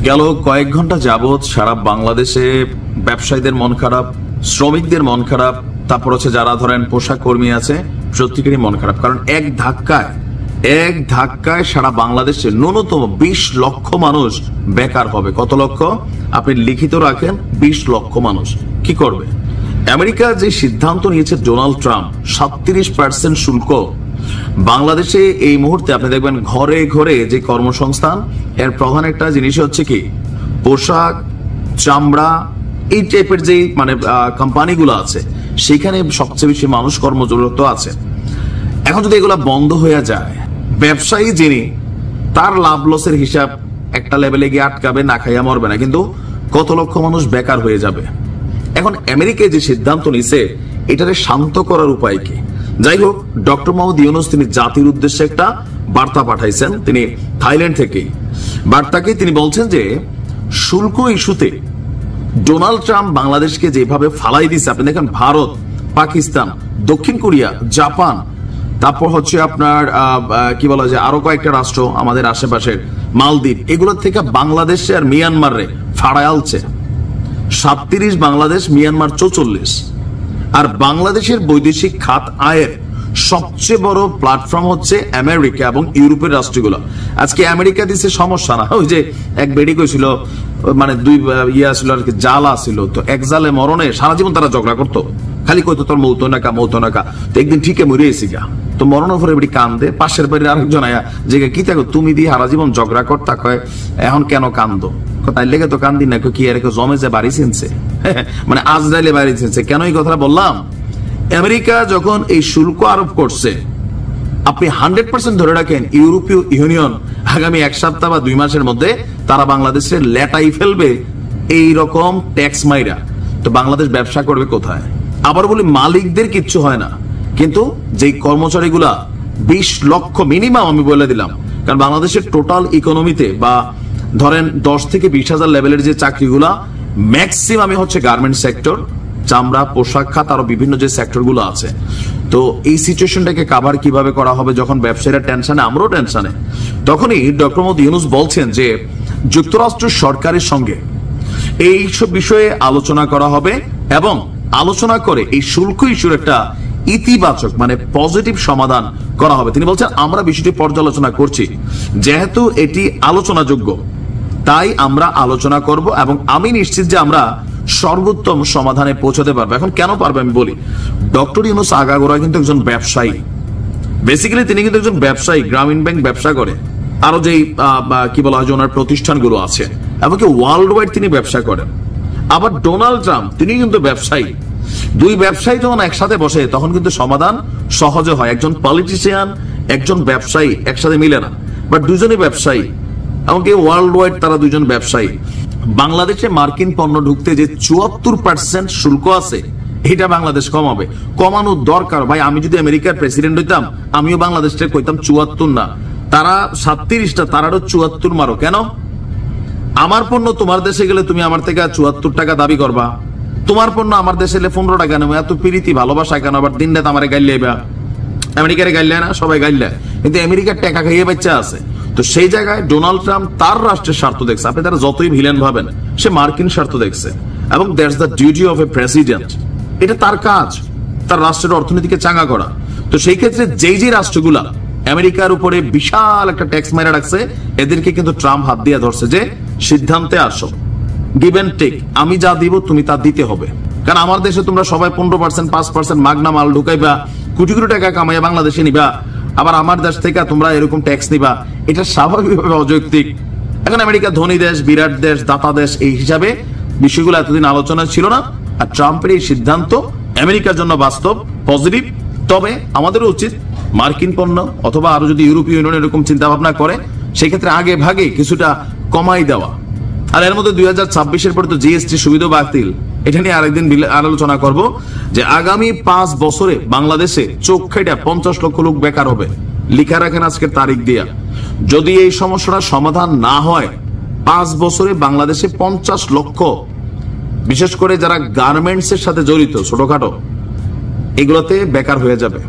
গেল কয়েক ঘন্টা যাবৎ সারা বাংলাদেশে ব্যবসায়ীদের মন খারাপ, শ্রমিকদের মন খারাপ, তারপর হচ্ছে যারা ধরেন পোশাক কর্মী আছে প্রত্যেকেরই মন খারাপ। কারণ এক ধাক্কায় সারা বাংলাদেশে ন্যূনতম 20 লক্ষ মানুষ বেকার হবে। কত লক্ষ? আপনি লিখিত রাখেন, 20 লক্ষ মানুষ। কি করবে? আমেরিকা যে সিদ্ধান্ত নিয়েছে ডোনাল্ড ট্রাম্প, 37% শুল্ক বাংলাদেশে এই মুহূর্তে আপনি দেখবেন ঘরে ঘরে যে কর্মসংস্থান, এর প্রধান একটা জিনিস হচ্ছে কি পোশাক, চামড়া, এই টাইপের যে কোম্পানিগুলো আছে সেখানে সবচেয়ে বেশি মানুষ কর্মজীবন আছে। এখন যদি এগুলা বন্ধ হয়ে যায়, ব্যবসায়ী যিনি তার লাভ লসের হিসাব একটা লেভেলে গিয়ে আটকাবে, না খাইয়া মরবে না, কিন্তু কত লক্ষ মানুষ বেকার হয়ে যাবে। এখন আমেরিকায় যে সিদ্ধান্ত নিছে এটারে শান্ত করার উপায় কি? যাই হোক, ডক্টর মোহাম্মদ ইউনূস তিনি জাতির উদ্দেশ্যে একটা বার্তা পাঠাইছেন। তিনি থাইল্যান্ড থেকে বার্তাকে তিনি বলছেন যে শুল্ক ইস্যুতে ডোনাল্ড ট্রাম্প বাংলাদেশকে যেভাবে ফালাই দিচ্ছে, আপনি দেখেন ভারত, পাকিস্তান, দক্ষিণ কোরিয়া, জাপান, তারপর হচ্ছে আপনার কি বলা যায় আরো কয়েকটা রাষ্ট্র আমাদের আশেপাশের, মালদ্বীপ, এগুলোর থেকে বাংলাদেশে আর মিয়ানমারে ফাড়ায় আলছে। 37 বাংলাদেশ, মিয়ানমার 44। আর বাংলাদেশের বৈদেশিক খাত আয়ের সবচেয়ে বড় প্ল্যাটফর্ম হচ্ছে আমেরিকা এবং ইউরোপের রাষ্ট্রগুলো। আজকে আমেরিকা দিচ্ছে সমস্যা না, ওই যে এক বেডি কইছিল দুই ছিল আর কি, জাল আসছিল, তো এক জালে মরণে সারা জীবন তারা ঝগড়া করতো, খালি কইতো তোর মৌত নাকা, তো একদিন ঠিকই মরে এসি গা, তো মরণের পরে বেডি কান্দে, পাশের বাড়ির আরেকজন আয়া যে কি থাকো তুমি দিয়ে সারা জীবন ঝগড়া করতা, কয় এখন কেন কান্দো? তাই লেগে তো কান্দি না, কি আর জমে যে বাড়ি চিনছে, আজরাইলে বাড়ি চিনছে। কেন এই কথাটা বললাম? আমেরিকা যখন এই শুল্ক আরোপ করছে, আপনি 100% ধরে রাখেন ইউরোপীয় ইউনিয়ন আগামী 1 সপ্তাহ বা 2 মাসের মধ্যে তারা বাংলাদেশের লেটাই ফেলবে এই রকম ট্যাক্স মাইরা। তো বাংলাদেশ ব্যবসা করবে কোথায়? আবার বলি, মালিকদের কিচ্ছু হয় না, কিন্তু যেই কর্মচারীগুলা 20 লক্ষ মিনিমাম, আমি বলে দিলাম, কারণ বাংলাদেশের টোটাল ইকোনমিতে বা ধরেন 10 থেকে 20,000 লেভেলের যে চাকরিগুলা ম্যাক্সিমাম হচ্ছে গার্মেন্ট সেক্টর, চামড়া, পোশাক খাত, আরো বিভিন্ন যে সেক্টর গুলো আছে। তো এই সিচুয়েশনটাকে কাভার কিভাবে করা হবে যখন ব্যবসায়ীরা টেনশনে, আমরাও টেনশনে, তখনই ডক্টর মোহাম্মদ ইউনূস বলছেন যে যুক্তরাষ্ট্র সরকারের সঙ্গে এই সব বিষয়ে আলোচনা করা হবে এবং আলোচনা করে এই শুল্ক ইস্যুর একটা ইতিবাচক পজিটিভ সমাধান করা হবে। তিনি বলছেন আমরা বিষয়টি পর্যালোচনা করছি, যেহেতু এটি আলোচনাযোগ্য তাই আমরা আলোচনা করব এবং আমি নিশ্চিত যে আমরা সর্বোত্তম সমাধানে পৌঁছাতে পারবো। এখন কেন পারবে আমি বলি, ডক্টর ইউনূস আগাগোড়া কিন্তু একজন ব্যবসায়ী, বেসিক্যালি তিনি কিন্তু একজন ব্যবসায়ী, গ্রামীণ ব্যাংক ব্যবসা করে, আরো যেই কি বলা হয় যে ওনার প্রতিষ্ঠানগুলো আছে, এমনকি ওয়ার্ল্ড ওয়াইড তিনি ব্যবসা করেন। আবার ডোনাল্ড ট্রাম্প তিনি কিন্তু ব্যবসায়ী। দুই ব্যবসায়ী যখন একসাথে বসে তখন কিন্তু সমাধান সহজে হয়। একজন পলিটিশিয়ান, একজন ব্যবসায়ী একসাথে মিলে না, বাট দুজনই ব্যবসায়ী, এমনকি ওয়ার্ল্ড ওয়াইড তারা দুজন ব্যবসায়ী। বাংলাদেশে মার্কিন পণ্য ঢুকতে যে 74% শুল্ক আছে, এটা বাংলাদেশ কমাবে, কমানোর দরকার ভাই। আমি যদি আমেরিকার প্রেসিডেন্ট হইতাম আমিও বাংলাদেশটা কইতাম 74 না, তারা 37টা, তারারও 74 মারো। কেন? আমার পণ্য তোমার দেশে গেলে তুমি আমার থেকে 74 টাকা দাবি করবা, তোমার পণ্য আমার দেশে এলে 15 টাকা নেবে, এত প্রীতি ভালোবাসা কেন? আবার দিন রাত আমারে গাইলেবা, আমেরিকারে গাইলে না, সবাই গাইলে, কিন্তু আমেরিকার টাকা খাইয়ে বাচ্চা আছে। তো সেই জায়গায় ডোনাল্ড ট্রাম্প তার রাষ্ট্রের স্বার্থ দেখছে, আপনি তারা যতই ভিলেন ভাবেন, সে মার্কিন স্বার্থ দেখছে, এবং that's the duty of A president. এটা তার কাজ, তার রাষ্ট্রের অর্থনীতিকে চাঙ্গা করা। তো সেই ক্ষেত্রে যেই রাষ্ট্রগুলা আমেরিকার উপরে বিশাল একটা ট্যাক্স মাইরা রাখছে, এদেরকে কিন্তু ট্রাম্প হাত দিয়ে ধরছে যে সিদ্ধান্তে আসো, গিভ এন্ড টেক, আমি যা দিব তুমি তা দিতে হবে। কারণ আমার দেশে তোমরা সবাই 15%, 5% মাগনা মাল ঢুকাইবা, কোটি কোটি টাকা কামাইয়া বাংলাদেশে নিবা, আবার আমার দেশ থেকে তোমরা এরকম ট্যাক্স নিবা, এটা স্বাভাবিকভাবে অযৌক্তিক। এখন আমেরিকা ধনী দেশ, বিরাট দেশ, দাতা দেশ, এই হিসাবে বিষয়গুলো এতদিন আলোচনা ছিল না। আর ট্রাম্পের এই সিদ্ধান্ত আমেরিকার জন্য বাস্তব পজিটিভ। তবে আমাদেরও উচিত মার্কিন পণ্য অথবা আরো যদি ইউরোপীয় ইউনিয়ন এরকম চিন্তা ভাবনা করে, সেই ক্ষেত্রে আগে ভাগে কিছুটা কমাই দেওয়া। আর এর মধ্যে 2026-এর পরে তো জিএসটি সুবিধা বাতিল, এটা নিয়ে আরেকদিন আলোচনা করব যে আগামী 5 বছরে বাংলাদেশে চোখ খাইটা 50 লক্ষ লোক বেকার হবে। লিখা রাখেন আজকের তারিখ দিয়া, যদি এই সমস্যাটা সমাধান না হয় 5 বছরে বাংলাদেশে 50 লক্ষ, বিশেষ করে যারা গার্মেন্টস এর সাথে জড়িত ছোটখাটো, এগুলোতে বেকার হয়ে যাবে।